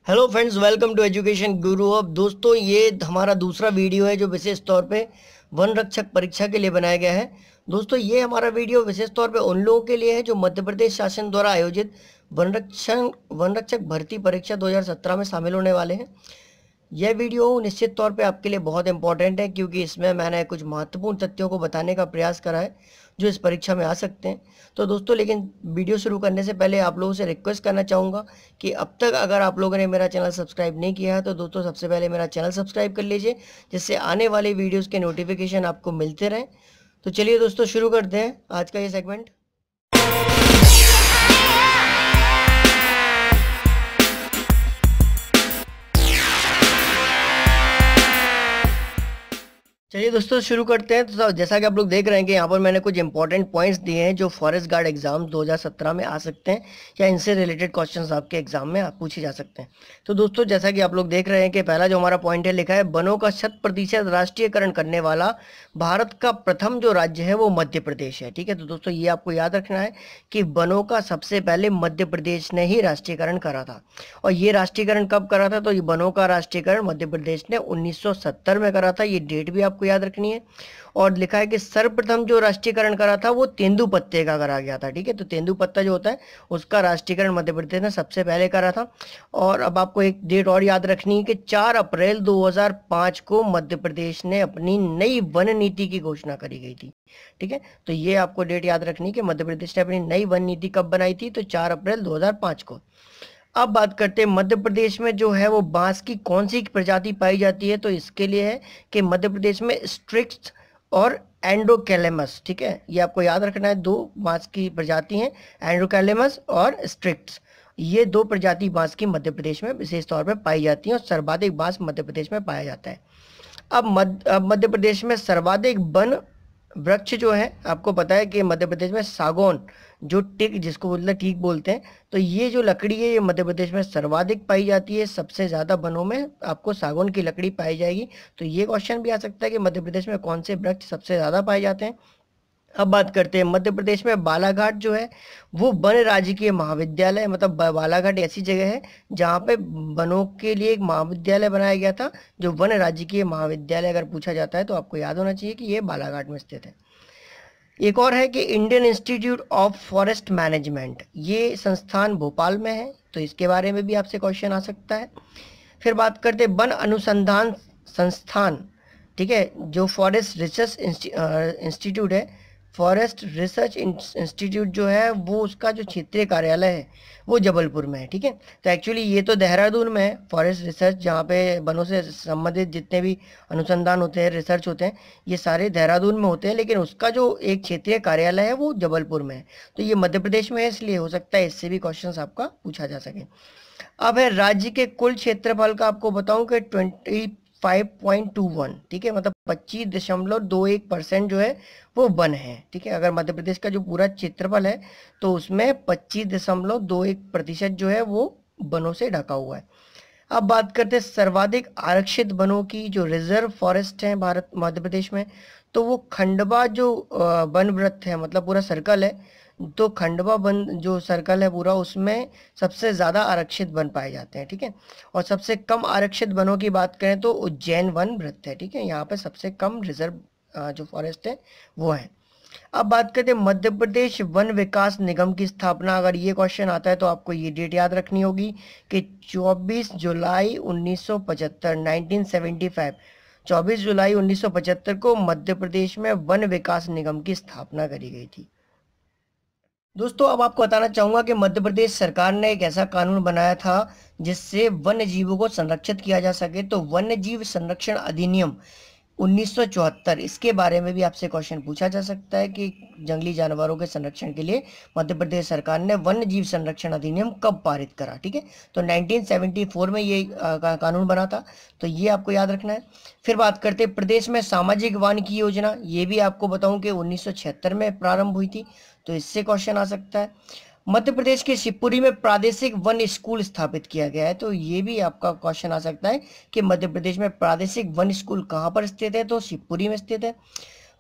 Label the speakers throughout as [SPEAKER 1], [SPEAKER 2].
[SPEAKER 1] Hello friends, welcome to education guru. अब दोस्तों, ये हमारा दूसरा वीडियो है जो विशेष तौर पे वन रक्षक परीक्षा के लिए बनाया गया है। दोस्तों, ये हमारा वीडियो विशेष तौर पे उन लोगों के लिए है जो मध्य प्रदेश शासन द्वारा आयोजित वन रक्षक भर्ती परीक्षा 2017 में शामिल होने वाले हैं। यह वीडियो निश्चित तौर पे आपके लिए बहुत इंपॉर्टेंट है, क्योंकि इसमें मैंने कुछ महत्वपूर्ण तथ्यों को बताने का प्रयास करा है जो इस परीक्षा में आ सकते हैं। तो दोस्तों, लेकिन वीडियो शुरू करने से पहले आप लोगों से रिक्वेस्ट करना चाहूँगा कि अब तक अगर आप लोगों ने मेरा चैनल सब्सक्राइब नहीं किया है तो दोस्तों सबसे पहले मेरा चैनल सब्सक्राइब कर लीजिए, जिससे आने वाले वीडियोज़ के नोटिफिकेशन आपको मिलते रहें। तो चलिए दोस्तों, शुरू करते हैं आज का ये सेगमेंट। चलिए दोस्तों, शुरू करते हैं। तो जैसा कि आप लोग देख रहे हैं कि यहाँ पर मैंने कुछ इंपॉर्टेंट पॉइंट्स दिए हैं जो फॉरेस्ट गार्ड एग्जाम 2017 में आ सकते हैं, या इनसे रिलेटेड क्वेश्चंस आपके एग्जाम में आप पूछे जा सकते हैं। तो दोस्तों, जैसा कि आप लोग देख रहे हैं कि पहला जो हमारा पॉइंट है, लिखा है वनों का 100% राष्ट्रीयकरण करने वाला भारत का प्रथम जो राज्य है वो मध्य प्रदेश है। ठीक है, तो दोस्तों ये आपको याद रखना है कि वनों का सबसे पहले मध्य प्रदेश ने ही राष्ट्रीयकरण करा था। और ये राष्ट्रीयकरण कब करा था? तो ये वनों का राष्ट्रीयकरण मध्य प्रदेश ने 1970 में करा था। ये डेट भी आपको याद रखनी है। और लिखा है कि सर्वप्रथम जो राष्ट्रीयकरण करा था वो तेंदुपत्ते का करा गया था। ठीक है, तो तेंदुपत्ता जो होता है उसका राष्ट्रीयकरण मध्य प्रदेश ने सबसे पहले करा था। और अब आपको एक डेट और याद रखनी है कि 4 अप्रैल 2005 को मध्य प्रदेश ने अपनी नई वन नीति की घोषणा करी गई थी। ठीक है, तो ये आपको डेट याद रखनी है कि मध्य प्रदेश ने अपनी नई वन नीति कब बनाई थी? तो 4 अप्रैल 2005 को। अब बात करते हैं मध्य प्रदेश में जो है वो बांस की कौन सी प्रजाति पाई जाती है। तो इसके लिए है कि मध्य प्रदेश में स्ट्रिक्स और एंड्रोकैलेमस। ठीक है, ये आपको याद रखना है। दो बांस की प्रजाति हैं, एंड्रोकैलेमस और स्ट्रिक्स। ये दो प्रजाति बांस की मध्य प्रदेश में विशेष तौर पर पाई जाती हैं और सर्वाधिक बांस मध्य प्रदेश में पाया जाता है। अब मध्य प्रदेश में सर्वाधिक वन वृक्ष जो है, आपको पता है कि मध्य प्रदेश में सागौन, जो टिक जिसको बोलते टीक बोलते हैं, तो ये जो लकड़ी है ये मध्य प्रदेश में सर्वाधिक पाई जाती है। सबसे ज़्यादा वनों में आपको सागौन की लकड़ी पाई जाएगी। तो ये क्वेश्चन भी आ सकता है कि मध्य प्रदेश में कौन से वृक्ष सबसे ज़्यादा पाए जाते हैं। अब बात करते हैं मध्य प्रदेश में बालाघाट जो है वो वन राजकीय महाविद्यालय, मतलब बालाघाट ऐसी जगह है जहाँ पे वनों के लिए एक महाविद्यालय बनाया गया था, जो वन राजकीय महाविद्यालय अगर पूछा जाता है तो आपको याद होना चाहिए कि ये बालाघाट में स्थित है। एक और है कि Indian institute of forest management, ये संस्थान भोपाल में है, तो इसके बारे में भी आपसे क्वेश्चन आ सकता है। फिर बात करते हैं वन अनुसंधान संस्थान। ठीक है, जो फॉरेस्ट रिसर्च इंस्टीट्यूट है, फॉरेस्ट रिसर्च इंस्टीट्यूट जो है वो उसका जो क्षेत्रीय कार्यालय है वो जबलपुर में है। ठीक है, तो एक्चुअली ये तो देहरादून में है फॉरेस्ट रिसर्च, जहाँ पे वनों से संबंधित जितने भी अनुसंधान होते हैं, रिसर्च होते हैं, ये सारे देहरादून में होते हैं, लेकिन उसका जो एक क्षेत्रीय कार्यालय है वो जबलपुर में है। तो ये मध्य प्रदेश में है, इसलिए हो सकता है इससे भी क्वेश्चन आपका पूछा जा सके। अब है राज्य के कुल क्षेत्रफल का, आपको बताऊं कि 25.21। ठीक है, मतलब 25.21% जो है वो वन है। ठीक है, अगर मध्य प्रदेश का जो पूरा क्षेत्रफल है तो उसमें 25.21% जो है वो वनों से ढका हुआ है। अब बात करते हैं सर्वाधिक आरक्षित वनों की। जो रिजर्व फॉरेस्ट है भारत मध्य प्रदेश में, तो वो खंडवा जो वन वृत्त है, मतलब पूरा सर्कल है, तो खंडवा वन जो सर्कल है पूरा, उसमें सबसे ज़्यादा आरक्षित वन पाए जाते हैं। ठीक है, और सबसे कम आरक्षित वनों की बात करें तो उज्जैन वन वृत्त है। ठीक है, यहाँ पे सबसे कम रिजर्व जो फॉरेस्ट है वो है। अब बात करते हैं मध्य प्रदेश वन विकास निगम की स्थापना। अगर ये क्वेश्चन आता है तो आपको ये डेट याद रखनी होगी कि 24 जुलाई 1975, 1975, 24 जुलाई 1975 को मध्य प्रदेश में वन विकास निगम की स्थापना करी गई थी। दोस्तों, अब आपको बताना चाहूंगा कि मध्य प्रदेश सरकार ने एक ऐसा कानून बनाया था जिससे वन्य जीवों को संरक्षित किया जा सके। तो वन्य जीव संरक्षण अधिनियम 1974, इसके बारे में भी आपसे क्वेश्चन पूछा जा सकता है कि जंगली जानवरों के संरक्षण के लिए मध्य प्रदेश सरकार ने वन्य जीव संरक्षण अधिनियम कब पारित करा। ठीक है, तो 1974 में ये कानून बना था, तो ये आपको याद रखना है। फिर बात करते हैं प्रदेश में सामाजिक वानिकी योजना। ये भी आपको बताऊं कि 1976 में प्रारंभ हुई थी, तो इससे क्वेश्चन आ सकता है। मध्य प्रदेश के शिवपुरी में प्रादेशिक वन स्कूल स्थापित किया गया है, तो ये भी आपका क्वेश्चन आ सकता है कि मध्य प्रदेश में प्रादेशिक वन स्कूल कहाँ पर स्थित है? तो शिवपुरी में स्थित है।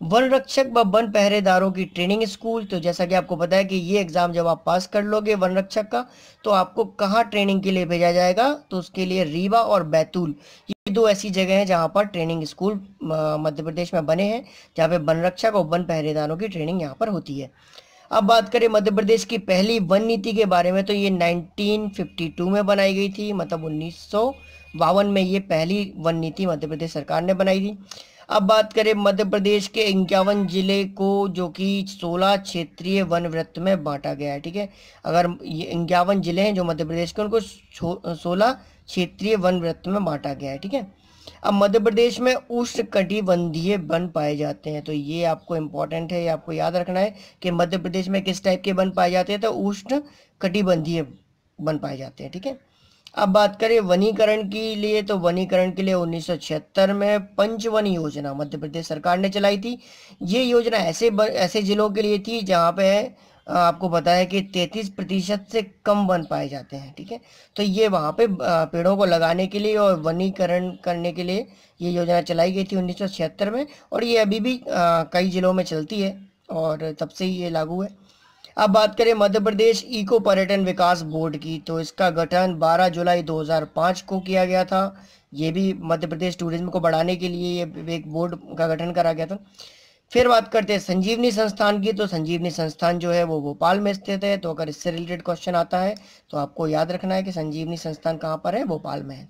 [SPEAKER 1] वन रक्षक व वन पहरेदारों की ट्रेनिंग स्कूल। तो जैसा कि आपको पता है कि ये एग्जाम जब आप पास कर लोगे वन रक्षक का, तो आपको कहाँ ट्रेनिंग के लिए भेजा जाएगा, तो उसके लिए रीवा और बैतूल, ये दो ऐसी जगह हैं जहाँ पर ट्रेनिंग स्कूल मध्य प्रदेश में बने हैं, जहाँ पे वन रक्षक और वन पहरेदारों की ट्रेनिंग यहाँ पर होती है। अब बात करें मध्य प्रदेश की पहली वन नीति के बारे में, तो ये 1952 में बनाई गई थी, मतलब 1952 में ये पहली वन नीति मध्य प्रदेश सरकार ने बनाई थी। अब बात करें मध्य प्रदेश के 51 जिले को, जो कि 16 क्षेत्रीय वन वृत्त में बांटा गया है, ठीक है। अगर ये 51 जिले हैं जो मध्य प्रदेश के, उनको 16 क्षेत्रीय वन वृत्त में बांटा गया है, ठीक है। अब मध्य प्रदेश में उष्णकटिबंधीय वन पाए जाते हैं, तो ये आपको इम्पोर्टेंट है, ये आपको याद रखना है कि मध्य प्रदेश में किस टाइप के वन पाए जाते हैं, तो उष्णकटिबंधीय वन पाए जाते हैं, ठीक है। अब बात करें वनीकरण के लिए, तो वनीकरण के लिए 1976 में पंचवन योजना मध्य प्रदेश सरकार ने चलाई थी। ये योजना ऐसे जिलों के लिए थी जहाँ पे आपको पता है कि 33% से कम वन पाए जाते हैं, ठीक है। तो ये वहाँ पे पेड़ों को लगाने के लिए और वनीकरण करने के लिए ये योजना चलाई गई थी 1976 में, और ये अभी भी कई जिलों में चलती है और तब से ही ये लागू है। अब बात करें मध्य प्रदेश इको पर्यटन विकास बोर्ड की, तो इसका गठन 12 जुलाई 2005 को किया गया था। ये भी मध्य प्रदेश टूरिज्म को बढ़ाने के लिए ये एक बोर्ड का गठन करा गया था। फिर बात करते हैं संजीवनी संस्थान की, तो संजीवनी संस्थान जो है वो भोपाल में स्थित है। तो अगर इससे रिलेटेड क्वेश्चन आता है तो आपको याद रखना है कि संजीवनी संस्थान कहाँ पर है, भोपाल में है।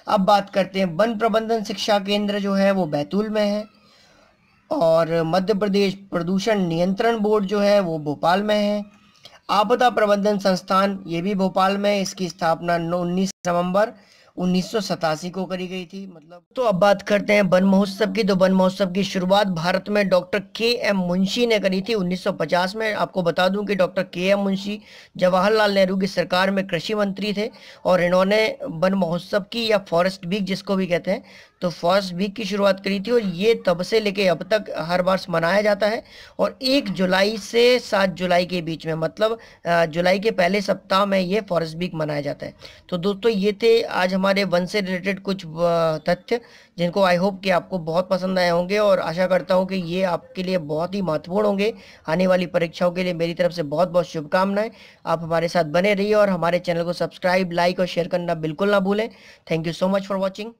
[SPEAKER 1] अब बात करते हैं वन प्रबंधन शिक्षा केंद्र जो है वो बैतूल में है, और मध्य प्रदेश प्रदूषण नियंत्रण बोर्ड जो है वो भोपाल में है। आपदा प्रबंधन संस्थान ये भी भोपाल में है, इसकी स्थापना 19 नवंबर 1987 को करी गई थी, मतलब। तो अब बात करते हैं वन महोत्सव की, तो वन महोत्सव की शुरुआत भारत में डॉक्टर के.एम. मुंशी ने करी थी 1950 में। आपको बता दूं कि डॉक्टर के.एम. मुंशी जवाहरलाल नेहरू की सरकार में कृषि मंत्री थे, और इन्होंने वन महोत्सव की, या फॉरेस्ट वीक जिसको भी कहते हैं, तो फॉरेस्ट वीक की शुरुआत करी थी, और ये तब से लेके अब तक हर वर्ष मनाया जाता है। और 1 जुलाई से 7 जुलाई के बीच में, मतलब जुलाई के पहले सप्ताह में ये फॉरेस्ट वीक मनाया जाता है। तो दोस्तों ये थे आज हमारे वन से रिलेटेड कुछ तथ्य, जिनको आई होप कि आपको बहुत पसंद आए होंगे, और आशा करता हूँ कि ये आपके लिए बहुत ही महत्वपूर्ण होंगे आने वाली परीक्षाओं के लिए। मेरी तरफ से बहुत बहुत शुभकामनाएं। आप हमारे साथ बने रहिए और हमारे चैनल को सब्सक्राइब, लाइक और शेयर करना बिल्कुल ना भूलें। Thank you so much for watching.